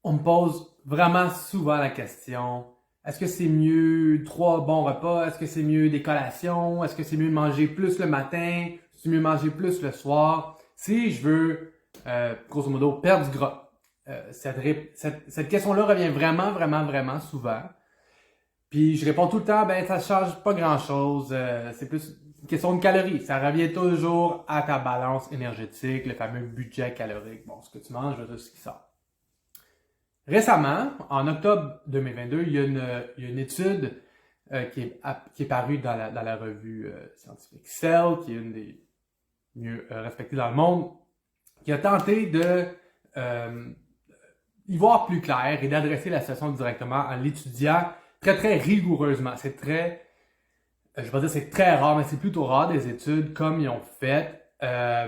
On me pose vraiment souvent la question, est-ce que c'est mieux 3 bons repas? Est-ce que c'est mieux des collations? Est-ce que c'est mieux de manger plus le matin? Est-ce que c'est mieux de manger plus le soir? Si je veux, grosso modo, perdre du gras. Cette question-là revient vraiment souvent. Puis je réponds tout le temps, ben ça change pas grand-chose. C'est plus une question de calories. Ça revient toujours à ta balance énergétique, le fameux budget calorique. Bon, ce que tu manges, ce qui sort. Récemment, en octobre 2022, il y a une étude qui est parue dans la revue scientifique Cell, qui est une des mieux respectées dans le monde, qui a tenté de y voir plus clair et d'adresser la situation directement en l'étudiant très rigoureusement. C'est très, je vais pas dire c'est très rare, mais c'est plutôt rare des études comme ils ont fait,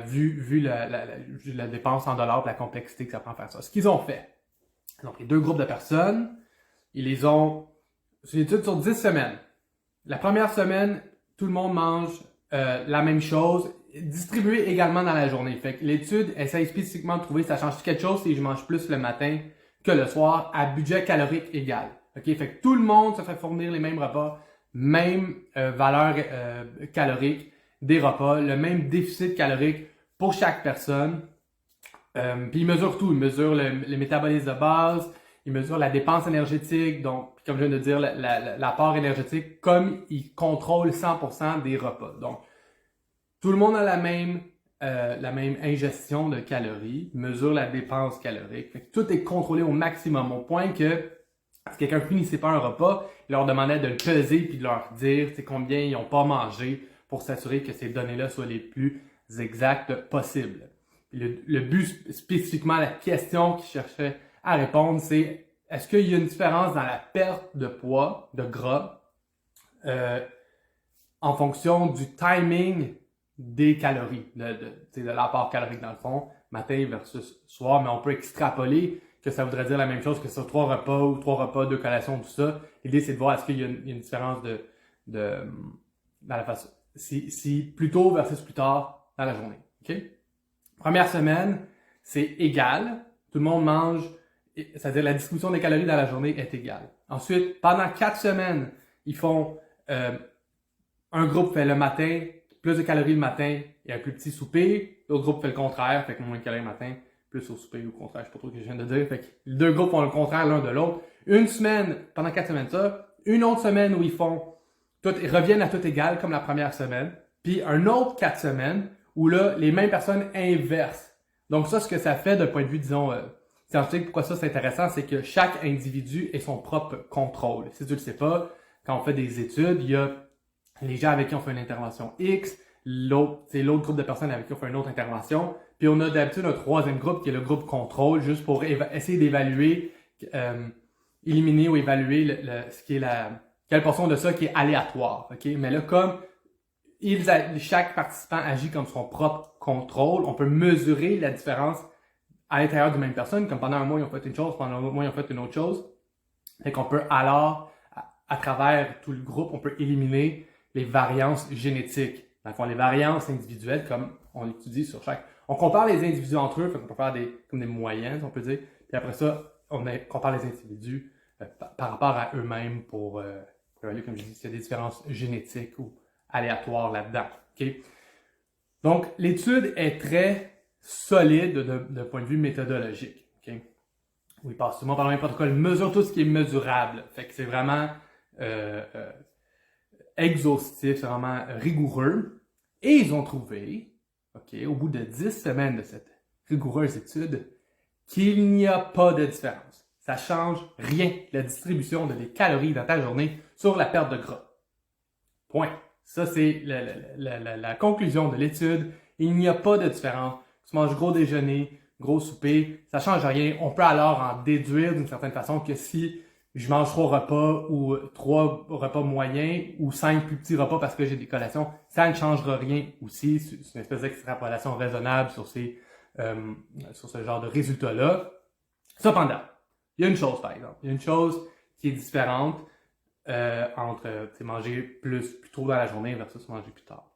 vu la dépense en dollars et la complexité que ça prend à faire ça. Ce qu'ils ont fait, ils ont pris 2 groupes de personnes, ils les ont, c'est une étude sur 10 semaines. La première semaine, tout le monde mange la même chose, distribué également dans la journée. Fait que l'étude essaye spécifiquement de trouver ça change quelque chose si je mange plus le matin que le soir à budget calorique égal. Ok, fait que tout le monde se fait fournir les mêmes repas, même valeur calorique des repas, le même déficit calorique pour chaque personne. Puis ils mesurent tout, ils mesurent le métabolisme de base, ils mesurent la dépense énergétique, donc comme je viens de dire, l'apport énergétique, comme ils contrôlent 100% des repas. Donc tout le monde a la même ingestion de calories, mesure la dépense calorique. Fait que tout est contrôlé au maximum, au point que si quelqu'un finissait pas un repas, il leur demandait de le peser puis de leur dire combien ils n'ont pas mangé pour s'assurer que ces données-là soient les plus exactes possibles. Le but spécifiquement, la question qu'ils cherchaient à répondre, c'est est-ce qu'il y a une différence dans la perte de poids, de gras, en fonction du timing des calories, de l'apport calorique dans le fond, matin versus soir, mais on peut extrapoler que ça voudrait dire la même chose que sur 3 repas, 2 collations, tout ça. L'idée, c'est de voir est-ce qu'il y a une différence dans la façon, si plus tôt versus plus tard dans la journée. OK? Première semaine, c'est égal. Tout le monde mange, c'est-à-dire la distribution des calories dans la journée est égale. Ensuite, pendant 4 semaines, ils font, un groupe fait le matin, plus de calories le matin et un plus petit souper. L'autre groupe fait le contraire, fait que moins de calories le matin, plus au souper ou au contraire, je sais pas trop ce que je viens de dire. Fait que les 2 groupes font le contraire l'un de l'autre. Une semaine, pendant 4 semaines ça. Une autre semaine où ils reviennent à tout égal comme la première semaine. Puis un autre 4 semaines où là, les mêmes personnes inversent. Donc ça, ce que ça fait d'un point de vue, disons, scientifique, pourquoi ça c'est intéressant, c'est que chaque individu ait son propre contrôle. Si tu le sais pas, quand on fait des études, il y a les gens avec qui on fait une intervention X, c'est l'autre groupe de personnes avec qui on fait une autre intervention, puis on a d'habitude un 3e groupe qui est le groupe contrôle, juste pour essayer d'évaluer, éliminer ou évaluer ce qui est quelle portion de ça qui est aléatoire. Ok, mais là comme chaque participant agit comme son propre contrôle, on peut mesurer la différence à l'intérieur d'une même personne, comme pendant un mois ils ont fait une chose, pendant un autre mois ils ont fait une autre chose. Fait qu'on peut alors, à travers tout le groupe, on peut éliminer les variances génétiques. Dans le fond, les variances individuelles, comme on étudie sur chaque. On compare les individus entre eux, fait qu'on peut faire comme des moyennes, on peut dire. Puis après ça, on compare les individus par rapport à eux-mêmes pour évaluer, comme je dis, s'il y a des différences génétiques ou aléatoires là-dedans. Okay? Donc, l'étude est très solide d'un point de vue méthodologique. Okay? Où il passe souvent par le même protocole, mesure tout ce qui est mesurable. Fait que c'est vraiment exhaustif, c'est vraiment rigoureux. Et ils ont trouvé, au bout de 10 semaines de cette rigoureuse étude, qu'il n'y a pas de différence. Ça change rien, la distribution de les calories dans ta journée sur la perte de gras. Point. Ça, c'est la conclusion de l'étude. Il n'y a pas de différence. Tu manges gros déjeuner, gros souper, ça change rien. On peut alors en déduire d'une certaine façon que si je mange 3 repas ou 3 repas moyens ou 5 plus petits repas parce que j'ai des collations, ça ne changera rien aussi. C'est une espèce d'extrapolation raisonnable sur ce genre de résultats-là. Cependant, il y a une chose par exemple. Il y a une chose qui est différente entre manger plus tôt dans la journée versus manger plus tard.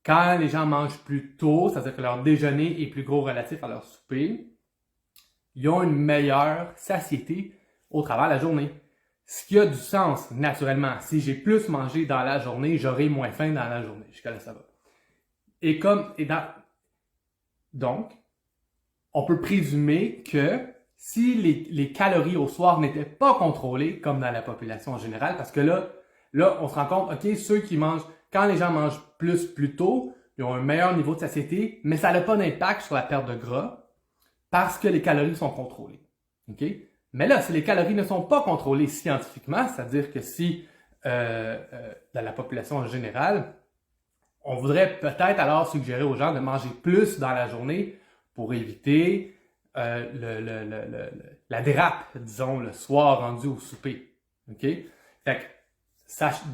Quand les gens mangent plus tôt, c'est-à-dire que leur déjeuner est plus gros relatif à leur souper, ils ont une meilleure satiété au travers de la journée. Ce qui a du sens, naturellement. Si j'ai plus mangé dans la journée, j'aurai moins faim dans la journée. Jusqu'à là, ça va. Donc, on peut présumer que si les calories au soir n'étaient pas contrôlées, comme dans la population en général, parce que là, on se rend compte, OK, quand les gens mangent plus tôt, ils ont un meilleur niveau de satiété, mais ça n'a pas d'impact sur la perte de gras parce que les calories sont contrôlées. OK? Mais là, si les calories ne sont pas contrôlées scientifiquement, c'est-à-dire que si, dans la population en général, on voudrait peut-être alors suggérer aux gens de manger plus dans la journée pour éviter la dérape, disons, le soir rendu au souper. OK? Fait que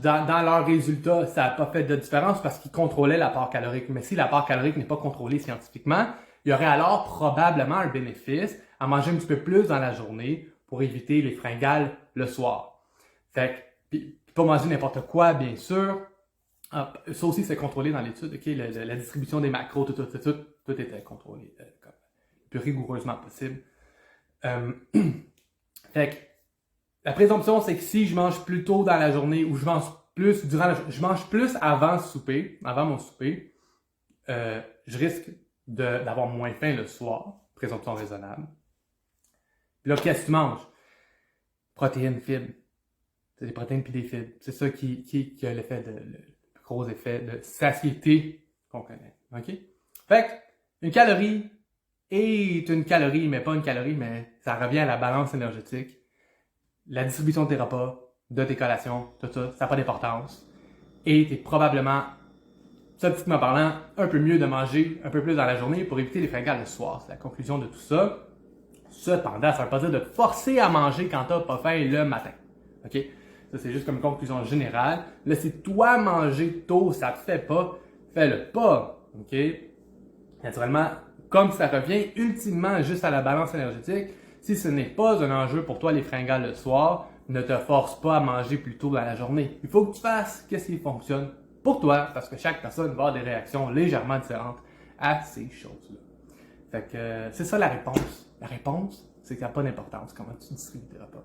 dans leurs résultats, ça n'a pas fait de différence parce qu'ils contrôlaient l'apport calorique. Mais si l'apport calorique n'est pas contrôlé scientifiquement, il y aurait alors probablement un bénéfice à manger un petit peu plus dans la journée pour éviter les fringales le soir. Fait que, puis pas manger n'importe quoi, bien sûr. Ça aussi, c'est contrôlé dans l'étude. Okay? La distribution des macros, tout était contrôlé le plus rigoureusement possible. Fait que, la présomption, c'est que si je mange plus tôt dans la journée ou je mange plus je mange plus avant mon souper, je risque d'avoir moins faim le soir. Présomption raisonnable. Puis là, qu'est-ce que tu manges? Protéines, fibres. C'est des protéines puis des fibres. C'est ça qui a l'effet le gros effet de satiété qu'on connaît. OK? Fait que, une calorie est une calorie, mais pas une calorie, mais ça revient à la balance énergétique. La distribution de tes repas, de tes collations, tout ça, ça n'a pas d'importance. Et tu es probablement, statistiquement parlant, un peu mieux de manger un peu plus dans la journée pour éviter les fringales le soir. C'est la conclusion de tout ça. Cependant, ça ne veut pas dire de te forcer à manger quand tu n'as pas faim le matin. OK? Ça, c'est juste comme une conclusion générale. Là, si toi, manger tôt, ça te fait pas, fais-le pas. OK? Naturellement, comme ça revient ultimement juste à la balance énergétique, si ce n'est pas un enjeu pour toi les fringales le soir, ne te force pas à manger plus tôt dans la journée. Il faut que tu fasses qu'est-ce qui fonctionne pour toi, parce que chaque personne va avoir des réactions légèrement différentes à ces choses-là. Fait que c'est ça la réponse. La réponse, c'est qu'il n'y a pas d'importance comment tu distribues tes repas.